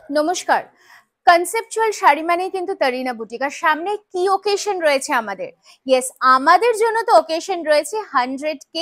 নমস্কার। কনসেপচুয়াল শাড়ি মানেই কিন্তু তরিনা বুটিক। আর সামনে কি ওকেশন রয়েছে আমাদের? ইয়েস, আমাদের জন্য তো ওকেশন রয়েছে 100K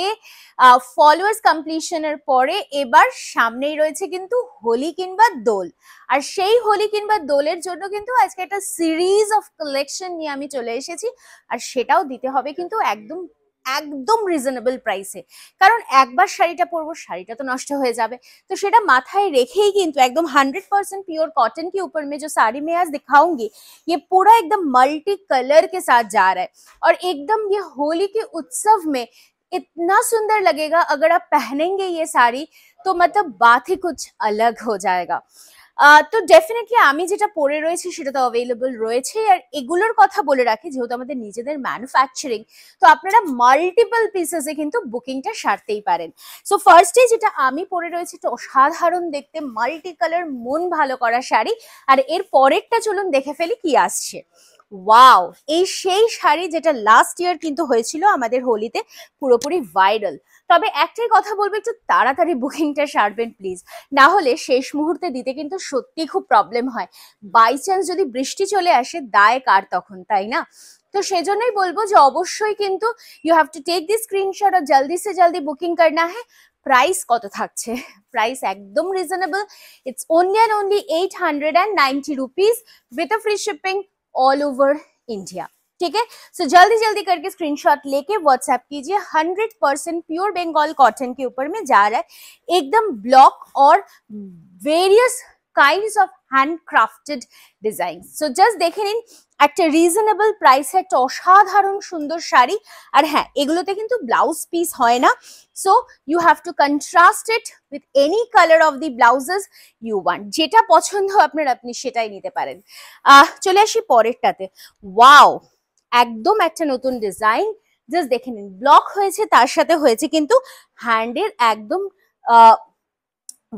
ফলোয়ার্স কমপ্লিশনের পরে। এবার সামনেই রয়েছে কিন্তু হোলি কিংবা দোল। আর সেই হোলি কিংবা দোলের জন্য কিন্তু আজকে একটা সিরিজ অফ কালেকশন নিয়ে আমি চলে এসেছি। আর সেটাও দিতে হবে কিন্তু একদম একদম রিজনেবল প্রাইসে। কারণ একবার শাড়িটা পরবো, শাড়িটা তো নষ্ট হয়ে যাবে। तो सेटा माथाय रेखेई किन्तु एकदम 100% प्योर कॉटन के ऊपर में जो साड़ी मैं आज दिखाऊंगी, ये पूरा एकदम मल्टी कलर के साथ जा रहा है। और एकदम ये होली के उत्सव में इतना सुंदर लगेगा अगर आप पहनेंगे ये साड़ी, तो मतलब बात ही कुछ अलग हो जाएगा। তো ডেফিনেটলি আমি যেটা পরে রয়েছি সেটা তো অ্যাভেলেবল রয়েছে। আর এগুলোর কথা বলে রাখি, যেহেতু আমাদের নিজেদের ম্যানুফ্যাকচারিং, তো আপনারা মাল্টিপল পিসেসে কিন্তু বুকিংটা সারতেই পারেন। সো ফার্স্টে যেটা আমি পরে রয়েছি, একটা অসাধারণ দেখতে মাল্টি কালার মন ভালো করা শাড়ি। আর এর পরেরটা চলুন দেখে ফেলি কি আসছে। ওয়াও, এই সেই শাড়ি যেটা লাস্ট ইয়ার কিন্তু হয়েছিল আমাদের হোলিতে, পুরোপুরি ভাইরাল। তবে একটাই কথা বলবো, একটু তাড়াতাড়ি বুকিংটা সারবেন প্লিজ, না হলে শেষ মুহূর্তে দিতে কিন্তু সত্যি খুব প্রবলেম হয়। বাই চান্স যদি বৃষ্টি চলে আসে, দায় কার তখন, তাই না? তো সেজন্যই বলবো যে অবশ্যই কিন্তু you have to take this screenshot আর জলদি সে জলদি বুকিং করনা হ্যায়। প্রাইস কত থাকছে? প্রাইস একদম reasonable. It's only and only 890 rupees with a free shipping all over India. ठीक है, सो जल्दी जल्दी करके स्क्रीनशॉट लेके व्हाट्सएप कीजिए। 100% प्योर बंगाल कॉटन के ऊपर में जा रहा है, एकदम ब्लॉक और various kinds of handcrafted design. So just देखे निन, একটা রিজনেবল প্রাইসে একটা অসাধারণ সুন্দর শাড়ি। আর হ্যাঁ, এগুলোতে কিন্তু ব্লাউজ পিস হয় না, so you have to contrast it with any colour of the blouses you want. যেটা পছন্দ আপনার, আপনি সেটাই নিতে পারেন। চলে আসি পরেরটাতে। ওয়াও, একদম একটা নতুন ডিজাইন। জাস্ট দেখে নিন, ব্লক হয়েছে, তার সাথে হয়েছে কিন্তু হ্যান্ডের একদম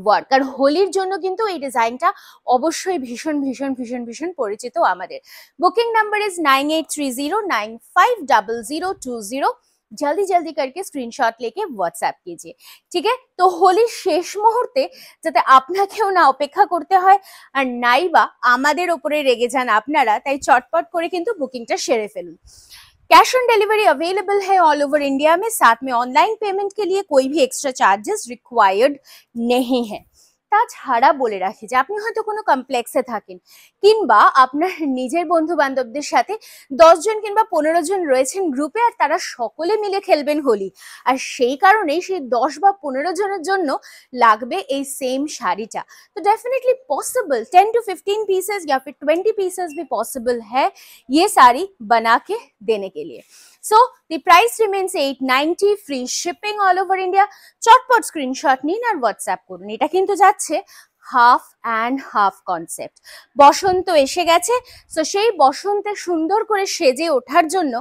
ওয়ার্ক। আর হোলির জন্য কিন্তু এই ডিজাইনটা অবশ্যই ভীষণ ভীষণ ভীষণ ভীষণ পরিচিত আমাদের। Booking number is 9830950020। जल्दी जल्दी करके स्क्रीनशॉट लेके व्हाट्सएप कीजिए। ठीक है, तो হোলির শেষ মুহূর্তে যাতে আপনাকেও না অপেক্ষা করতে হয় আর নাইবা আমাদের উপরে রেগে যান আপনারা, তাই চটপট করে কিন্তু বুকিংটা সেরে ফেলুন। कैश ऑन डिलीवरी अवेलेबल है ऑल ओवर इंडिया में, साथ में ऑनलाइन पेमेंट के लिए कोई भी एक्स्ट्रा चार्जेस रिक्वायर्ड नहीं है। তাছাড়া বলে রাখি যে আপনি হয়তো কোনো কমপ্লেক্সে থাকেন, কিংবা আপনার নিজের বন্ধু বান্ধবদের সাথে 10 জন কিংবা 15 জন রয়েছেন গ্রুপে, আর তারা সকলে মিলে খেলবেন হোলি। আর সেই কারণেই সেই 10 বা 15 জনের জন্য লাগবে এই সেম শাড়িটা। तो डेफिनेटली पॉसिबल 10 to 15 पीसेस या फिर 20 पीसेस भी पॉसिबल है ये साड़ी बना के देने के लिए। So the price remains 890, free shipping all over India. চটপট স্ক্রিনশট নিন আর হোয়াটসঅ্যাপ করুন। এটা কিন্তু যাচ্ছে হাফ অ্যান্ড হাফ কনসেপ্ট। বসন্ত এসে গেছে, সো সেই বসন্তে সুন্দর করে সেজে ওঠার জন্য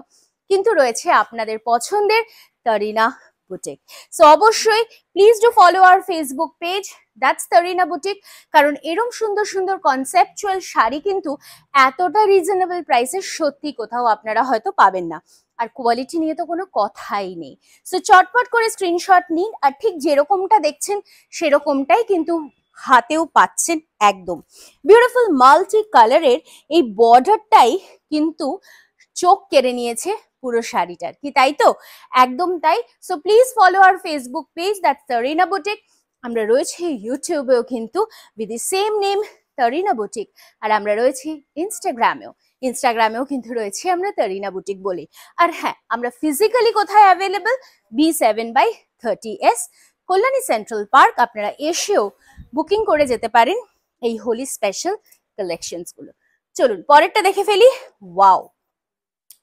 কিন্তু রয়েছে আপনাদের পছন্দের তরিনা বুটিক। সো অবশ্যই please do follow our Facebook page, that's Tarina boutique. কারণ এরম সুন্দর সুন্দর কনসেপচুয়াল শাড়ি কিন্তু এতটা রিজনেবল প্রাইসে সত্যি কোথাও আপনারা হয়তো পাবেন না। আর কোয়ালিটি নিয়ে তো কোনো কথাই নেই। সো চটপট করে স্ক্রিনশট নিন, আর ঠিক যেরকমটা দেখছেন সেরকমটাই কিন্তু হাতেও পাচ্ছেন। একদম বিউটিফুল মাল্টি কালারের এই বর্ডারটাই কিন্তু চোখ কেড়ে নিয়েছে পুরো শাড়িটার, কি তাই তো? একদম তাই। So please follow our Facebook page, that's Tarina boutique. আমরা রয়েছি ইউটিউবেও কিন্তু with the same name Tarina boutique. আর আমরা রয়েছি ইনস্টাগ্রামেও কিন্তু রয়েছে আমরা তরিনা বুটিক বলি। আর হ্যাঁ, আমরা ফিজিক্যালি কোথায় available? B7/30S Kalyani central park. আপনারা এসেও বুকিং করে যেতে পারেন এই হোলি স্পেশাল কালেকশনস গুলো। চলুন পরেরটা দেখে ফেলি। ওয়াও,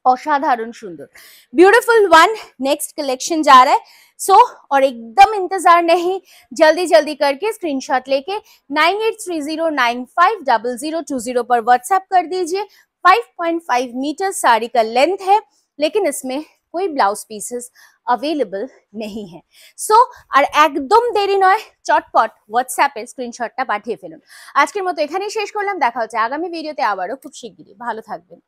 असाधारण सुंदर ब्यूटीफुल वन। नेक्स्ट कलेक्शन जा रहा है। सो और एकदम इंतजार नहीं, जल्दी जल्दी करके स्क्रीनशॉट लेके 9830950020 पर व्हाट्सएप कर दीजिए। 5.5 मीटर साड़ी का लेंथ है, लेकिन इसमें कोई ब्लाउज पीसेस अवेलेबल नहीं है। सो আর একদম দেরি নয়, চটপট হোয়াটসঅ্যাপে স্ক্রিনশটটা পাঠিয়ে ফেলুন। আজকের মতো এখানেই শেষ করলাম, দেখা হচ্ছে আগামী ভিডিওতে আবারও খুব শিগগিরই। ভালো থাকবেন।